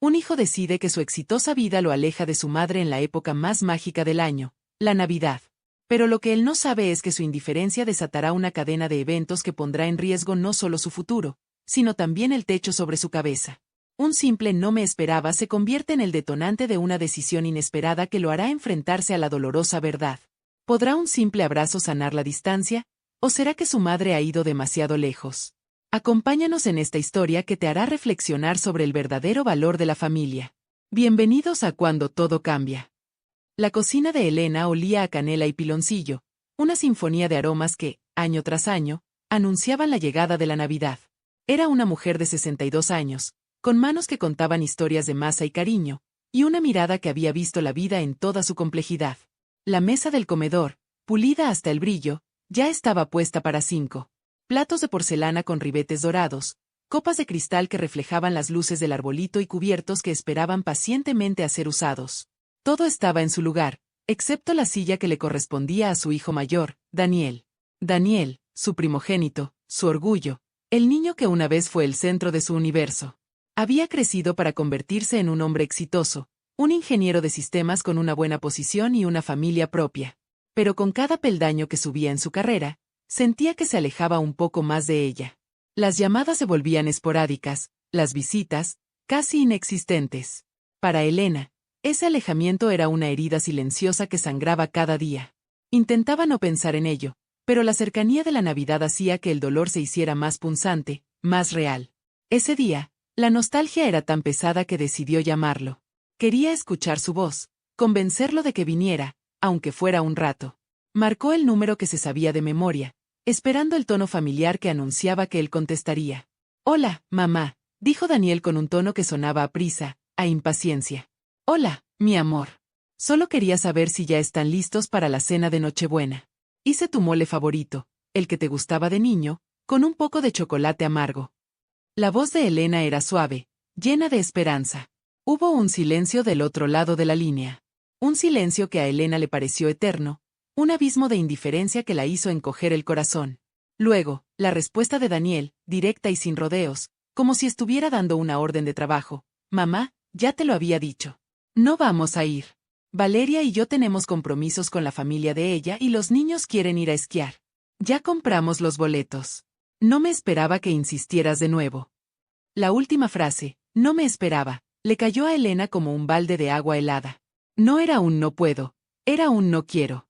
Un hijo decide que su exitosa vida lo aleja de su madre en la época más mágica del año, la Navidad. Pero lo que él no sabe es que su indiferencia desatará una cadena de eventos que pondrá en riesgo no solo su futuro, sino también el techo sobre su cabeza. Un simple no me esperaba se convierte en el detonante de una decisión inesperada que lo hará enfrentarse a la dolorosa verdad. ¿Podrá un simple abrazo sanar la distancia? ¿O será que su madre ha ido demasiado lejos? Acompáñanos en esta historia que te hará reflexionar sobre el verdadero valor de la familia. Bienvenidos a Cuando todo cambia. La cocina de Elena olía a canela y piloncillo, una sinfonía de aromas que, año tras año, anunciaban la llegada de la Navidad. Era una mujer de 62 años, con manos que contaban historias de masa y cariño, y una mirada que había visto la vida en toda su complejidad. La mesa del comedor, pulida hasta el brillo, ya estaba puesta para 5. Platos de porcelana con ribetes dorados, copas de cristal que reflejaban las luces del arbolito y cubiertos que esperaban pacientemente a ser usados. Todo estaba en su lugar, excepto la silla que le correspondía a su hijo mayor, Daniel. Daniel, su primogénito, su orgullo, el niño que una vez fue el centro de su universo. Había crecido para convertirse en un hombre exitoso, un ingeniero de sistemas con una buena posición y una familia propia. Pero con cada peldaño que subía en su carrera, sentía que se alejaba un poco más de ella. Las llamadas se volvían esporádicas, las visitas, casi inexistentes. Para Elena, ese alejamiento era una herida silenciosa que sangraba cada día. Intentaba no pensar en ello, pero la cercanía de la Navidad hacía que el dolor se hiciera más punzante, más real. Ese día, la nostalgia era tan pesada que decidió llamarlo. Quería escuchar su voz, convencerlo de que viniera, aunque fuera un rato. Marcó el número que se sabía de memoria, esperando el tono familiar que anunciaba que él contestaría. «Hola, mamá», dijo Daniel con un tono que sonaba a prisa, a impaciencia. «Hola, mi amor. Solo quería saber si ya están listos para la cena de Nochebuena. Hice tu mole favorito, el que te gustaba de niño, con un poco de chocolate amargo». La voz de Elena era suave, llena de esperanza. Hubo un silencio del otro lado de la línea. Un silencio que a Elena le pareció eterno, un abismo de indiferencia que la hizo encoger el corazón. Luego, la respuesta de Daniel, directa y sin rodeos, como si estuviera dando una orden de trabajo. «Mamá, ya te lo había dicho. No vamos a ir. Valeria y yo tenemos compromisos con la familia de ella y los niños quieren ir a esquiar. Ya compramos los boletos. No me esperaba que insistieras de nuevo». La última frase, «no me esperaba», le cayó a Elena como un balde de agua helada. No era un «no puedo», era un «no quiero».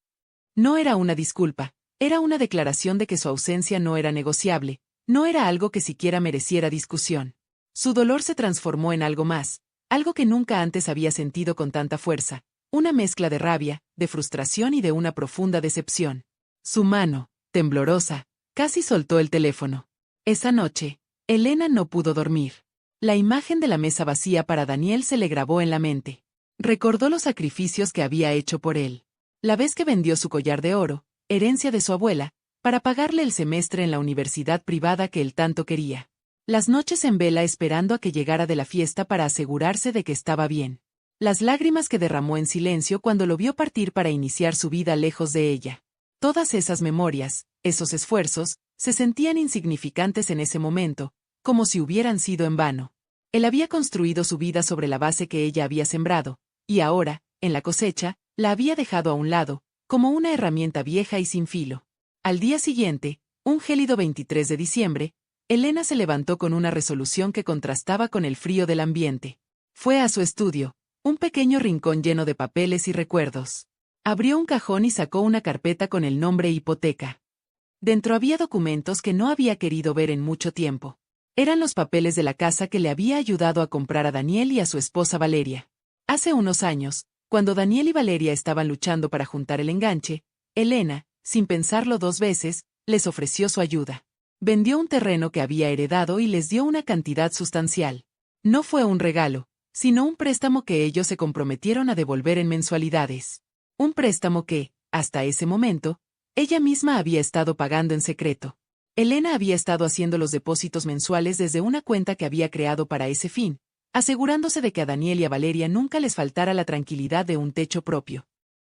No era una disculpa, era una declaración de que su ausencia no era negociable, no era algo que siquiera mereciera discusión. Su dolor se transformó en algo más, algo que nunca antes había sentido con tanta fuerza, una mezcla de rabia, de frustración y de una profunda decepción. Su mano, temblorosa, casi soltó el teléfono. Esa noche, Elena no pudo dormir. La imagen de la mesa vacía para Daniel se le grabó en la mente. Recordó los sacrificios que había hecho por él. La vez que vendió su collar de oro, herencia de su abuela, para pagarle el semestre en la universidad privada que él tanto quería. Las noches en vela esperando a que llegara de la fiesta para asegurarse de que estaba bien. Las lágrimas que derramó en silencio cuando lo vio partir para iniciar su vida lejos de ella. Todas esas memorias, esos esfuerzos, se sentían insignificantes en ese momento, como si hubieran sido en vano. Él había construido su vida sobre la base que ella había sembrado, y ahora, en la cosecha, la había dejado a un lado, como una herramienta vieja y sin filo. Al día siguiente, un gélido 23 de diciembre, Elena se levantó con una resolución que contrastaba con el frío del ambiente. Fue a su estudio, un pequeño rincón lleno de papeles y recuerdos. Abrió un cajón y sacó una carpeta con el nombre hipoteca. Dentro había documentos que no había querido ver en mucho tiempo. Eran los papeles de la casa que le había ayudado a comprar a Daniel y a su esposa Valeria. Hace unos años, cuando Daniel y Valeria estaban luchando para juntar el enganche, Elena, sin pensarlo 2 veces, les ofreció su ayuda. Vendió un terreno que había heredado y les dio una cantidad sustancial. No fue un regalo, sino un préstamo que ellos se comprometieron a devolver en mensualidades. Un préstamo que, hasta ese momento, ella misma había estado pagando en secreto. Elena había estado haciendo los depósitos mensuales desde una cuenta que había creado para ese fin, asegurándose de que a Daniel y a Valeria nunca les faltara la tranquilidad de un techo propio.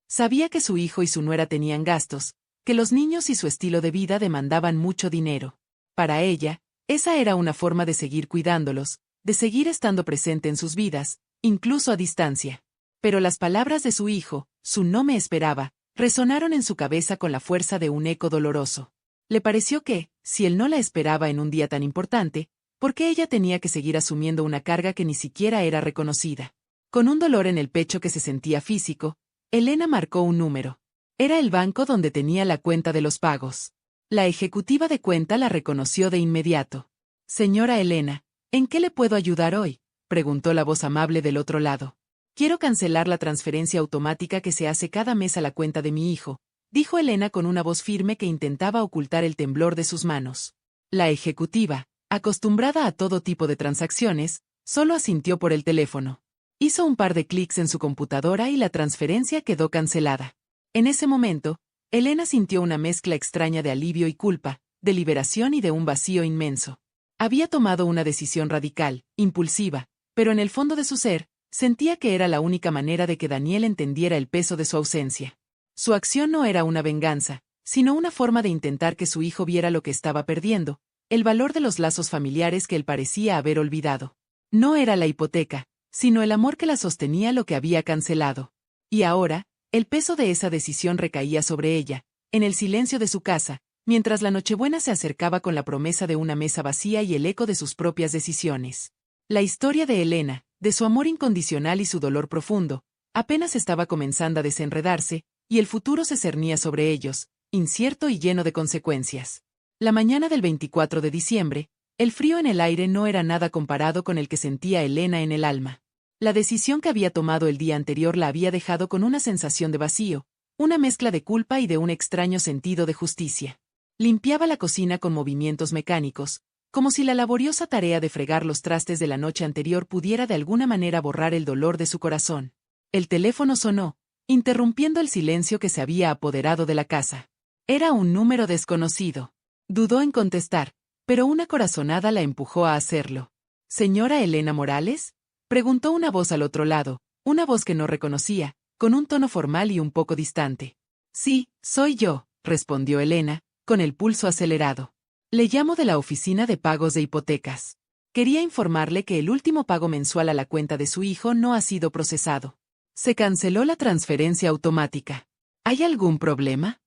Sabía que su hijo y su nuera tenían gastos, que los niños y su estilo de vida demandaban mucho dinero. Para ella, esa era una forma de seguir cuidándolos, de seguir estando presente en sus vidas, incluso a distancia. Pero las palabras de su hijo, su no me esperaba, resonaron en su cabeza con la fuerza de un eco doloroso. Le pareció que, si él no la esperaba en un día tan importante, ¿por qué ella tenía que seguir asumiendo una carga que ni siquiera era reconocida? Con un dolor en el pecho que se sentía físico, Elena marcó un número. Era el banco donde tenía la cuenta de los pagos. La ejecutiva de cuenta la reconoció de inmediato. «Señora Elena, ¿en qué le puedo ayudar hoy?», preguntó la voz amable del otro lado. «Quiero cancelar la transferencia automática que se hace cada mes a la cuenta de mi hijo», dijo Elena con una voz firme que intentaba ocultar el temblor de sus manos. La ejecutiva, acostumbrada a todo tipo de transacciones, solo asintió por el teléfono. Hizo un par de clics en su computadora y la transferencia quedó cancelada. En ese momento, Elena sintió una mezcla extraña de alivio y culpa, de liberación y de un vacío inmenso. Había tomado una decisión radical, impulsiva, pero en el fondo de su ser, sentía que era la única manera de que Daniel entendiera el peso de su ausencia. Su acción no era una venganza, sino una forma de intentar que su hijo viera lo que estaba perdiendo, el valor de los lazos familiares que él parecía haber olvidado. No era la hipoteca, sino el amor que la sostenía lo que había cancelado. Y ahora, el peso de esa decisión recaía sobre ella, en el silencio de su casa, mientras la Nochebuena se acercaba con la promesa de una mesa vacía y el eco de sus propias decisiones. La historia de Elena, de su amor incondicional y su dolor profundo, apenas estaba comenzando a desenredarse, y el futuro se cernía sobre ellos, incierto y lleno de consecuencias. La mañana del 24 de diciembre, el frío en el aire no era nada comparado con el que sentía Elena en el alma. La decisión que había tomado el día anterior la había dejado con una sensación de vacío, una mezcla de culpa y de un extraño sentido de justicia. Limpiaba la cocina con movimientos mecánicos, como si la laboriosa tarea de fregar los trastes de la noche anterior pudiera de alguna manera borrar el dolor de su corazón. El teléfono sonó, interrumpiendo el silencio que se había apoderado de la casa. Era un número desconocido. Dudó en contestar, pero una corazonada la empujó a hacerlo. «¿Señora Elena Morales?», preguntó una voz al otro lado, una voz que no reconocía, con un tono formal y un poco distante. «Sí, soy yo», respondió Elena, con el pulso acelerado. «Le llamo de la oficina de pagos de hipotecas. Quería informarle que el último pago mensual a la cuenta de su hijo no ha sido procesado. Se canceló la transferencia automática. ¿Hay algún problema?».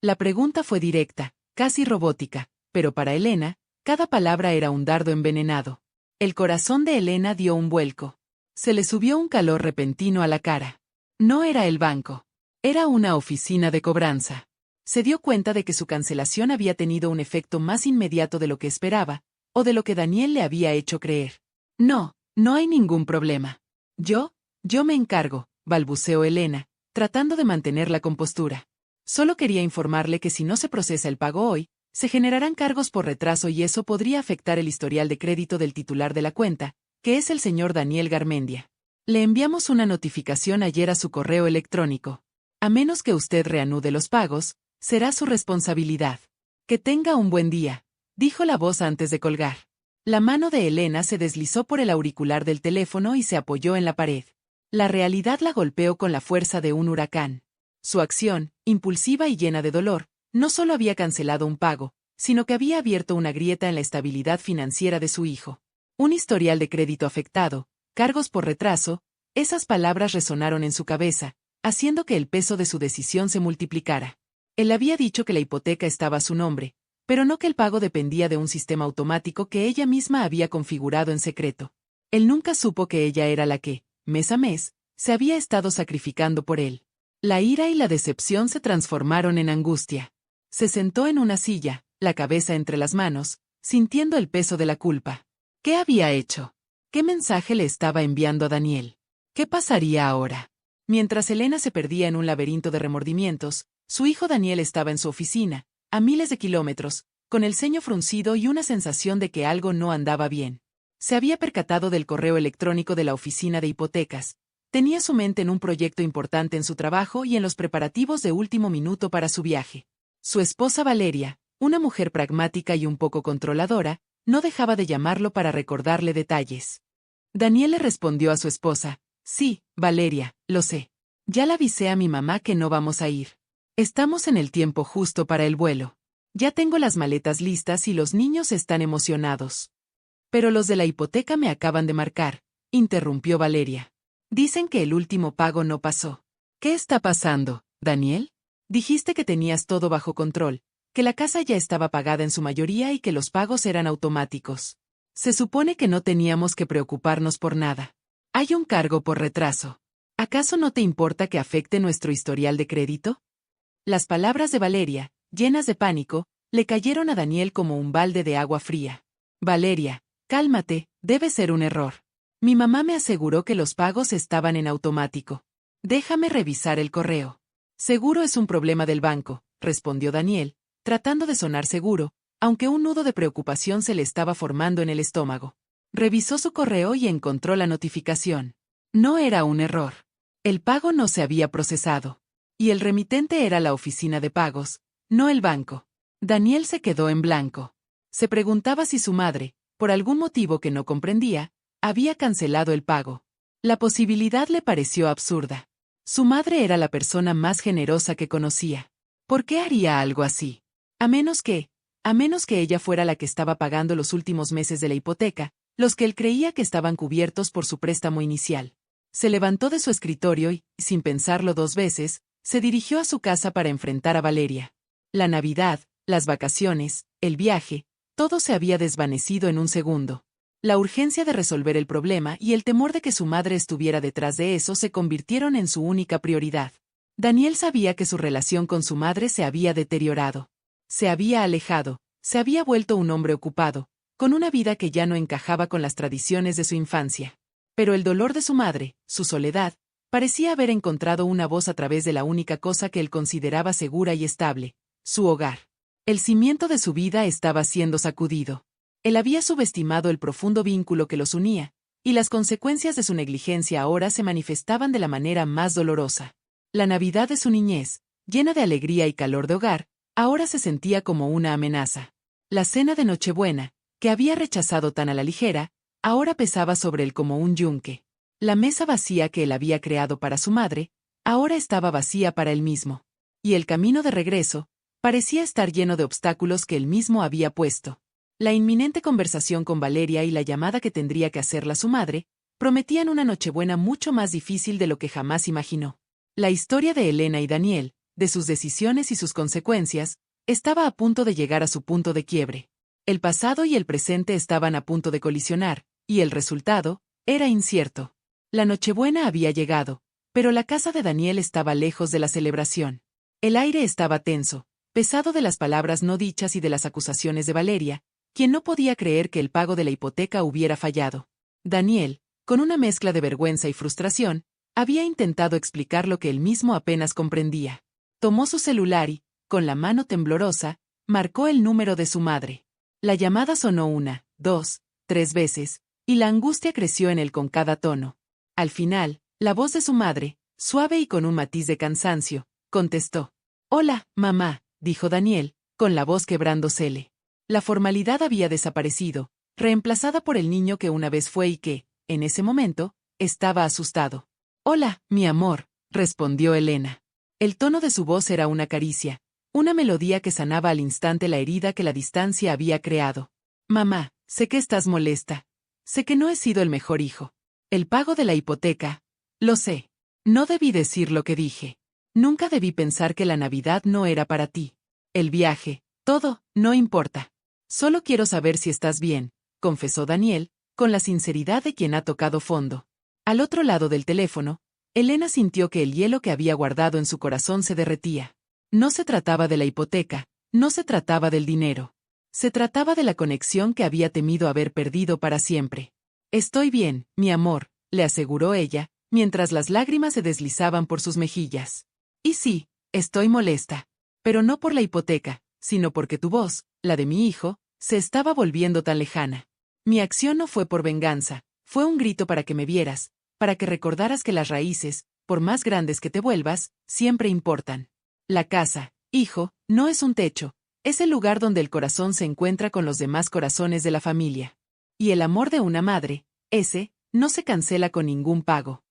La pregunta fue directa, casi robótica, pero para Elena, cada palabra era un dardo envenenado. El corazón de Elena dio un vuelco. Se le subió un calor repentino a la cara. No era el banco. Era una oficina de cobranza. Se dio cuenta de que su cancelación había tenido un efecto más inmediato de lo que esperaba, o de lo que Daniel le había hecho creer. «No, no hay ningún problema. Yo me encargo», balbuceó Elena, tratando de mantener la compostura. «Solo quería informarle que si no se procesa el pago hoy, se generarán cargos por retraso y eso podría afectar el historial de crédito del titular de la cuenta, que es el señor Daniel Garmendia. Le enviamos una notificación ayer a su correo electrónico. A menos que usted reanude los pagos, será su responsabilidad. Que tenga un buen día», dijo la voz antes de colgar. La mano de Elena se deslizó por el auricular del teléfono y se apoyó en la pared. La realidad la golpeó con la fuerza de un huracán. Su acción, impulsiva y llena de dolor, no solo había cancelado un pago, sino que había abierto una grieta en la estabilidad financiera de su hijo. Un historial de crédito afectado, cargos por retraso, esas palabras resonaron en su cabeza, haciendo que el peso de su decisión se multiplicara. Él había dicho que la hipoteca estaba a su nombre, pero no que el pago dependía de un sistema automático que ella misma había configurado en secreto. Él nunca supo que ella era la que, mes a mes, se había estado sacrificando por él. La ira y la decepción se transformaron en angustia. Se sentó en una silla, la cabeza entre las manos, sintiendo el peso de la culpa. ¿Qué había hecho? ¿Qué mensaje le estaba enviando a Daniel? ¿Qué pasaría ahora? Mientras Elena se perdía en un laberinto de remordimientos, su hijo Daniel estaba en su oficina, a miles de kilómetros, con el ceño fruncido y una sensación de que algo no andaba bien. Se había percatado del correo electrónico de la oficina de hipotecas. Tenía su mente en un proyecto importante en su trabajo y en los preparativos de último minuto para su viaje. Su esposa Valeria, una mujer pragmática y un poco controladora, no dejaba de llamarlo para recordarle detalles. Daniel le respondió a su esposa: «Sí, Valeria, lo sé. Ya le avisé a mi mamá que no vamos a ir. Estamos en el tiempo justo para el vuelo. Ya tengo las maletas listas y los niños están emocionados». Pero los de la hipoteca me acaban de marcar, interrumpió Valeria. Dicen que el último pago no pasó. ¿Qué está pasando, Daniel? Dijiste que tenías todo bajo control, que la casa ya estaba pagada en su mayoría y que los pagos eran automáticos. Se supone que no teníamos que preocuparnos por nada. Hay un cargo por retraso. ¿Acaso no te importa que afecte nuestro historial de crédito? Las palabras de Valeria, llenas de pánico, le cayeron a Daniel como un balde de agua fría. Valeria, cálmate, debe ser un error. Mi mamá me aseguró que los pagos estaban en automático. Déjame revisar el correo. Seguro es un problema del banco, respondió Daniel, tratando de sonar seguro, aunque un nudo de preocupación se le estaba formando en el estómago. Revisó su correo y encontró la notificación. No era un error. El pago no se había procesado. Y el remitente era la oficina de pagos, no el banco. Daniel se quedó en blanco. Se preguntaba si su madre, por algún motivo que no comprendía, había cancelado el pago. La posibilidad le pareció absurda. Su madre era la persona más generosa que conocía. ¿Por qué haría algo así? A menos que ella fuera la que estaba pagando los últimos meses de la hipoteca, los que él creía que estaban cubiertos por su préstamo inicial. Se levantó de su escritorio y, sin pensarlo dos veces, se dirigió a su casa para enfrentar a Valeria. La Navidad, las vacaciones, el viaje, todo se había desvanecido en un segundo. La urgencia de resolver el problema y el temor de que su madre estuviera detrás de eso se convirtieron en su única prioridad. Daniel sabía que su relación con su madre se había deteriorado. Se había alejado, se había vuelto un hombre ocupado, con una vida que ya no encajaba con las tradiciones de su infancia. Pero el dolor de su madre, su soledad, parecía haber encontrado una voz a través de la única cosa que él consideraba segura y estable, su hogar. El cimiento de su vida estaba siendo sacudido. Él había subestimado el profundo vínculo que los unía, y las consecuencias de su negligencia ahora se manifestaban de la manera más dolorosa. La Navidad de su niñez, llena de alegría y calor de hogar, ahora se sentía como una amenaza. La cena de Nochebuena, que había rechazado tan a la ligera, ahora pesaba sobre él como un yunque. La mesa vacía que él había creado para su madre, ahora estaba vacía para él mismo. Y el camino de regreso, parecía estar lleno de obstáculos que él mismo había puesto. La inminente conversación con Valeria y la llamada que tendría que hacerla su madre, prometían una Nochebuena mucho más difícil de lo que jamás imaginó. La historia de Elena y Daniel, de sus decisiones y sus consecuencias, estaba a punto de llegar a su punto de quiebre. El pasado y el presente estaban a punto de colisionar, y el resultado era incierto. La Nochebuena había llegado, pero la casa de Daniel estaba lejos de la celebración. El aire estaba tenso, pesado de las palabras no dichas y de las acusaciones de Valeria, quien no podía creer que el pago de la hipoteca hubiera fallado. Daniel, con una mezcla de vergüenza y frustración, había intentado explicar lo que él mismo apenas comprendía. Tomó su celular y, con la mano temblorosa, marcó el número de su madre. La llamada sonó 1, 2, 3 veces, y la angustia creció en él con cada tono. Al final, la voz de su madre, suave y con un matiz de cansancio, contestó. «Hola, mamá», dijo Daniel, con la voz quebrándosele. La formalidad había desaparecido, reemplazada por el niño que una vez fue y que, en ese momento, estaba asustado. «Hola, mi amor», respondió Elena. El tono de su voz era una caricia, una melodía que sanaba al instante la herida que la distancia había creado. «Mamá, sé que estás molesta. Sé que no he sido el mejor hijo. El pago de la hipoteca. Lo sé. No debí decir lo que dije. Nunca debí pensar que la Navidad no era para ti. El viaje, todo, no importa. Solo quiero saber si estás bien», confesó Daniel, con la sinceridad de quien ha tocado fondo. Al otro lado del teléfono, Elena sintió que el hielo que había guardado en su corazón se derretía. No se trataba de la hipoteca, no se trataba del dinero. Se trataba de la conexión que había temido haber perdido para siempre. «Estoy bien, mi amor», le aseguró ella, mientras las lágrimas se deslizaban por sus mejillas. «Y sí, estoy molesta. Pero no por la hipoteca, sino porque tu voz, la de mi hijo, se estaba volviendo tan lejana. Mi acción no fue por venganza, fue un grito para que me vieras, para que recordaras que las raíces, por más grandes que te vuelvas, siempre importan. La casa, hijo, no es un techo, es el lugar donde el corazón se encuentra con los demás corazones de la familia. Y el amor de una madre, ese, no se cancela con ningún pago».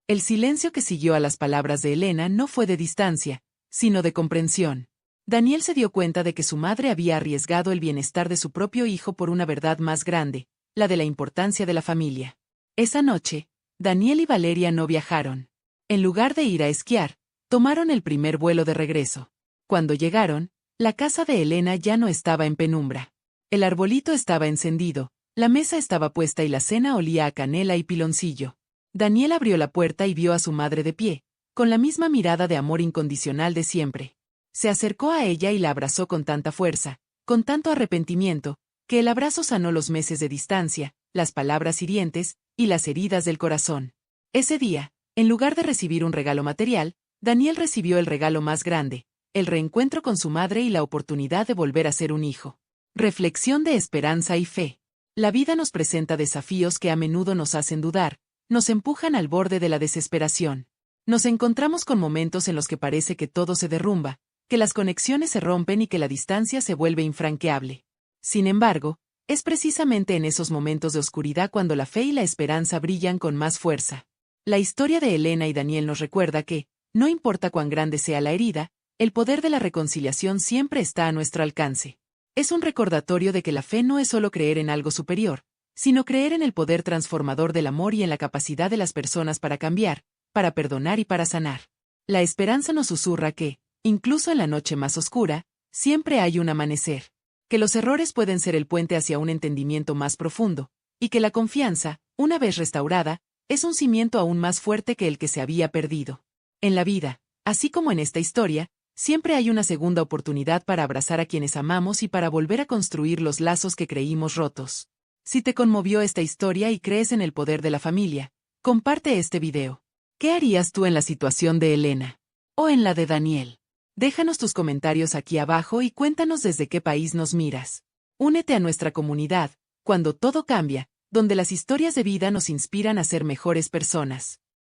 El silencio que siguió a las palabras de Elena no fue de distancia, sino de comprensión. Daniel se dio cuenta de que su madre había arriesgado el bienestar de su propio hijo por una verdad más grande, la de la importancia de la familia. Esa noche, Daniel y Valeria no viajaron. En lugar de ir a esquiar, tomaron el primer vuelo de regreso. Cuando llegaron, la casa de Elena ya no estaba en penumbra. El arbolito estaba encendido, la mesa estaba puesta y la cena olía a canela y piloncillo. Daniel abrió la puerta y vio a su madre de pie, con la misma mirada de amor incondicional de siempre. Se acercó a ella y la abrazó con tanta fuerza, con tanto arrepentimiento, que el abrazo sanó los meses de distancia, las palabras hirientes y las heridas del corazón. Ese día, en lugar de recibir un regalo material, Daniel recibió el regalo más grande, el reencuentro con su madre y la oportunidad de volver a ser un hijo. Reflexión de esperanza y fe. La vida nos presenta desafíos que a menudo nos hacen dudar, nos empujan al borde de la desesperación. Nos encontramos con momentos en los que parece que todo se derrumba, que las conexiones se rompen y que la distancia se vuelve infranqueable. Sin embargo, es precisamente en esos momentos de oscuridad cuando la fe y la esperanza brillan con más fuerza. La historia de Elena y Daniel nos recuerda que, no importa cuán grande sea la herida, el poder de la reconciliación siempre está a nuestro alcance. Es un recordatorio de que la fe no es solo creer en algo superior, sino creer en el poder transformador del amor y en la capacidad de las personas para cambiar, para perdonar y para sanar. La esperanza nos susurra que, incluso en la noche más oscura, siempre hay un amanecer, que los errores pueden ser el puente hacia un entendimiento más profundo, y que la confianza, una vez restaurada, es un cimiento aún más fuerte que el que se había perdido. En la vida, así como en esta historia, siempre hay una segunda oportunidad para abrazar a quienes amamos y para volver a construir los lazos que creímos rotos. Si te conmovió esta historia y crees en el poder de la familia, comparte este video. ¿Qué harías tú en la situación de Elena? ¿O en la de Daniel? Déjanos tus comentarios aquí abajo y cuéntanos desde qué país nos miras. Únete a nuestra comunidad, Cuando todo cambia, donde las historias de vida nos inspiran a ser mejores personas.